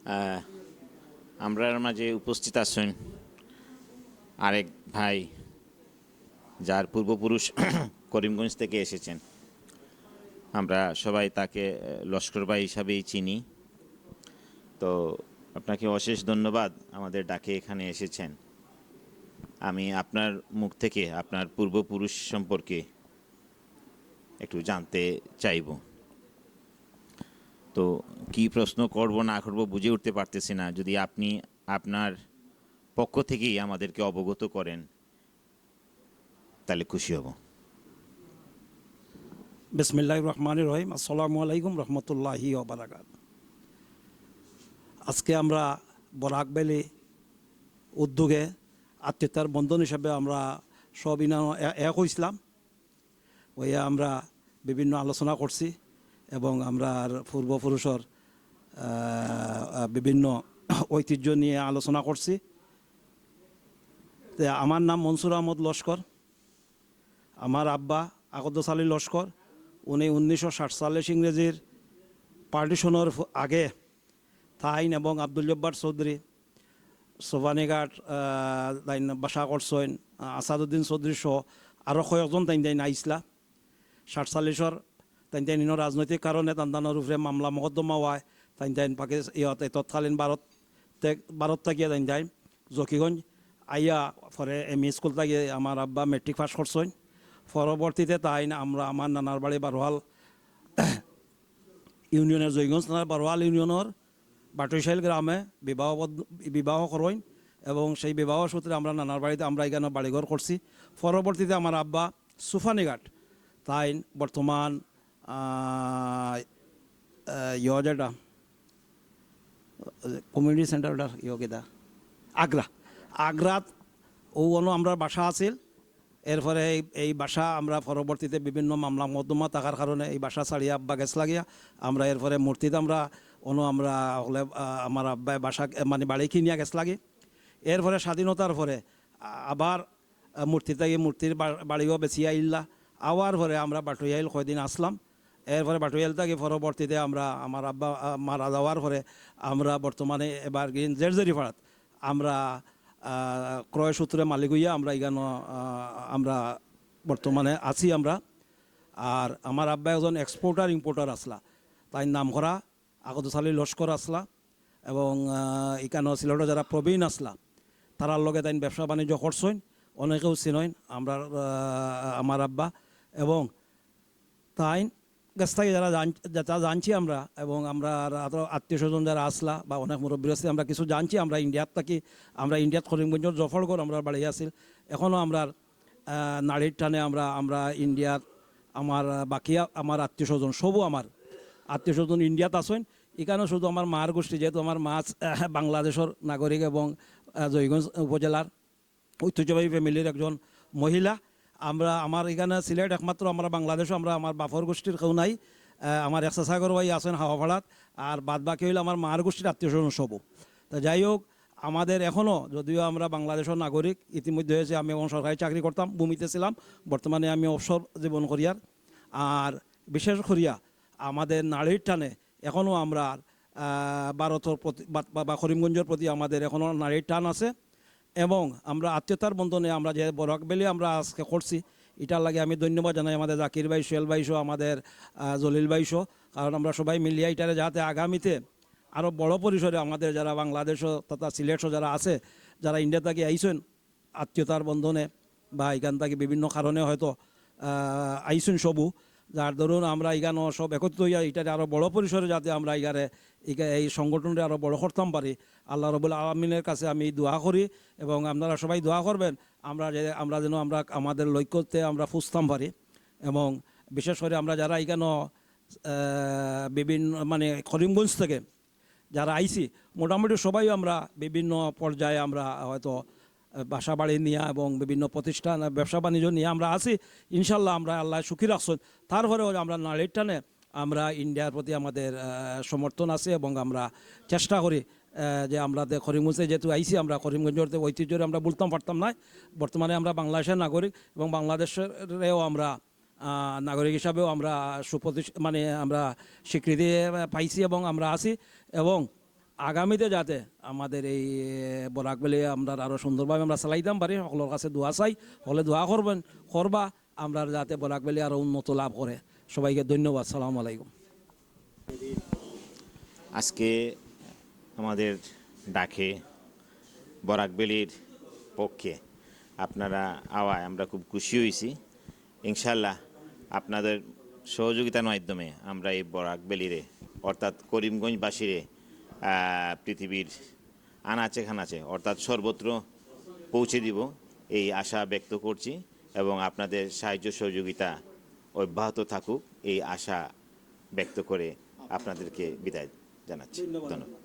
আহ, আমরার মাঝে উপস্থিত আছেন আরেক ভাই, যার পূর্বপুরুষ করিমগঞ্জ থেকে এসেছেন। আমরা সবাই তাকে লস্কর ভাই হিসাবেই চিনি। তো আপনাকে অশেষ ধন্যবাদ আমাদের ডাকে এখানে এসেছেন। আমি আপনার মুখ থেকে আপনার পূর্বপুরুষ সম্পর্কে একটু জানতে চাইব। তো কি প্রশ্ন করব না করব বুঝে উঠতে পারতেছি না। যদি আপনি আপনার পক্ষ থেকেই আমাদেরকে অবগত করেন তাহলে খুশি হব। বিসমিল্লাহির রহমানির রহিম। আসসালামু আলাইকুম রহমতুল্লাহি ওয়া বারাকাতুহু। আজকে আমরা বরাক ভ্যালি উদ্যোগে আত্মীয়তার বন্ধন হিসাবে আমরা সব এক হইছিলাম। ওই আমরা বিভিন্ন আলোচনা করছি এবং আমরা পূর্বপুরুষের বিভিন্ন ঐতিহ্য নিয়ে আলোচনা করছি। আমার নাম মনসুর আহমদ লস্কর। আমার আব্বা আকদ্দস আলী লস্কর, উনি 1960 সালে ইংরেজির পার্টিশনের আগে তাইন এবং আব্দুল জব্বার চৌধুরী সোভানিঘাট বাসা করছেন, আসাদুদ্দিন চৌধুরী সহ আরও কয়েকজন তাইন আইসলা। 60 সালের তাইন রাজনৈতিক কারণে তান্দানোর উপরে মামলা মকদ্দমা হয়। তাইন তৎকালীন ভারত থাকিয়ে তাইন জকিগঞ্জ আইয়া পরে এম ই স্কুল থাকিয়ে আমার আব্বা মেট্রিক পাস করছেন। পরবর্তীতে আমার নানার বাড়ি বারোয়াল ইউনিয়নের জয়গঞ্জ থানার বারোয়াল ইউনিয়নের বাটুইশাইল গ্রামে বিবাহ করেন এবং সেই বিবাহ সূত্রে আমরা নানার বাড়িতে আমরা এখানে বাড়িঘর করছি। পরবর্তীতে আমার আব্বা সুফানিঘাট বর্তমান যেটা কমিউনিটি সেন্টারটা কেদা আগ্রাত আমরা বাসা আছিল। এরপরে এই বাসা আমরা পরবর্তীতে বিভিন্ন মামলা মকদ্দমা থাকার কারণে এই বাসা ছাড়িয়ে আব্বা গেছ লাগিয়া আমরা এরপরে মূর্তিতে আমরা হলে আমার আব্বাই বাসা মানে বাড়ি কিনিয়া গেছ লাগে। এরপরে স্বাধীনতার পরে আবার মূর্তির বাড়িও বেশি আইল্লা আওয়ার পরে আমরা বাটুইয়াইল কয়দিন আসলাম। এরপরে বাটুইয়াইল থেকে পরবর্তীতে আমার আব্বা মারা যাওয়ার পরে আমরা বর্তমানে এবার জেরজেরিপাড়াত আমরা ক্রয় সূত্রে মালিক হইয়া আমরা এখানে আমরা বর্তমানে আছি আমরা। আর আমার আব্বা একজন এক্সপোর্টার ইম্পোর্টার আসলা, তাই নাম করা আকদ্দস আলী লস্কর আসলা এবং এখানে সিলেটে যারা প্রবীণ আসলা তারার লগে তাই ব্যবসা বাণিজ্য করছেন, অনেকেও চিনইন আমরা আমার আব্বা এবং তাই কাছ থেকে যারা জানছি আমরা এবং আমরা আত্মীয় স্বজন যারা আসলা বা অনেক মুরব্বী আছে আমরা কিছু জানছি। আমরা ইন্ডিয়াত থাকি, আমরা ইন্ডিয়াত করিমগঞ্জের জফরগড় আমরা বাড়ি আছিল। এখনও আমরা নারীর টানে আমরা ইন্ডিয়াত আমার বাকি আমার আত্মীয় স্বজন সবও আমার আত্মীয় স্বজন ইন্ডিয়াত আছেন। এখানেও শুধু আমার মার গোষ্ঠী, যেহেতু আমার মা বাংলাদেশের নাগরিক এবং জয়গঞ্জ উপজেলার ঐতিহ্যবাহী ফ্যামিলির একজন মহিলা। আমার এখানে সিলেট একমাত্র আমরা বাংলাদেশও আমরা আমার বাপর গোষ্ঠীর কেউ নাই। আমার এক সাগর ভাই আছেন হাওয়াপাড়াত, আর বাদ বাকি হইলে আমার মার গোষ্ঠীর আত্মীয় স্বজন সবও। তো যাই হোক, আমাদের এখনও যদিও আমরা বাংলাদেশের নাগরিক ইতিমধ্যে হয়েছে, আমি এখন সরকারি চাকরি করতাম, ভূমিতে ছিলাম, বর্তমানে আমি অবসর জীবন করিয়ার। আর বিশেষ করিয়া আমাদের নারীর টানে এখনও আমরা ভারতের প্রতি বা করিমগঞ্জের প্রতি আমাদের এখনও নারীর টান আছে এবং আমরা আত্মীয়তার বন্ধনে আমরা যে বরাক ভ্যালি আমরা আজকে করছি এটার লাগে আমি ধন্যবাদ জানাই আমাদের জাকির ভাই, সোহেল ভাইসহ, আমাদের জলিল ভাইসহ। কারণ আমরা সবাই মিলিয়ে এটারে যাতে আগামীতে আরও বড় পরিসরে আমাদের যারা বাংলাদেশও তথা সিলেটও যারা আছে, যারা ইন্ডিয়া থেকে আইসেন আত্মীয়তার বন্ধনে বা এখান থেকে বিভিন্ন কারণে হয়তো আইসেন সবু, যার ধরুন আমরা এখানে সব একত্রিত হইয়া এটারে আরও বড় পরিসরে যাতে আমরা এই সংগঠনটা আরও বড় করতাম পারি, আল্লাহ রাব্বুল আলামিনের কাছে আমি দোয়া করি এবং আপনারা সবাই দোয়া করবেন আমরা যেন আমাদের লক্ষ্যতে আমরা ফুসতাম পারি। এবং বিশেষ করে আমরা যারা এখানে বিভিন্ন মানে করিমগঞ্জ থেকে যারা আইছি মোটামুটি সবাই আমরা বিভিন্ন পর্যায়ে আমরা হয়তো বাসা বাড়ি নিয়ে এবং বিভিন্ন প্রতিষ্ঠান ব্যবসা বাণিজ্য নিয়ে আমরা আছি। ইনশাল্লাহ আমরা আল্লাহ সুখী রাখছেন। তারপরেও আমরা নারীর টানে আমরা ইন্ডিয়ার প্রতি আমাদের সমর্থন আছে এবং আমরা চেষ্টা করি যে আমরা করিমগঞ্জে যেহেতু আইসি আমরা করিমগঞ্জের ঐতিহ্যরে আমরা বলতাম পারতাম না। বর্তমানে আমরা বাংলাদেশের নাগরিক এবং বাংলাদেশেরও আমরা নাগরিক হিসাবেও আমরা মানে আমরা স্বীকৃতি পাইছি এবং আমরা আছি এবং আগামীতে যাতে আমাদের এই বরাকবেলি আমরা আরো সুন্দরভাবে আমরা চালাইতাম পারি সকলের কাছে দোয়া চাই, সকলে দোয়া করবা আমরা যাতে বরাকবেলি আরো উন্নত লাভ করে। সবাইকে ধন্যবাদ। সালাম আলাইকুম। আজকে আমাদের ডাকে বরাকবেলির পক্ষে আপনারা আওয়ায় আমরা খুব খুশি হয়েছি। ইনশাল্লাহ আপনাদের সহযোগিতার মাধ্যমে আমরা এই বরাকবেলিরে অর্থাৎ করিমগঞ্জবাসীরে পৃথিবীর আনাচে খানাচে অর্থাৎ সর্বত্র পৌঁছে দিব এই আশা ব্যক্ত করছি এবং আপনাদের সাহায্য সহযোগিতা অব্যাহত থাকুক এই আশা ব্যক্ত করে আপনাদেরকে বিদায় জানাচ্ছি। ধন্যবাদ।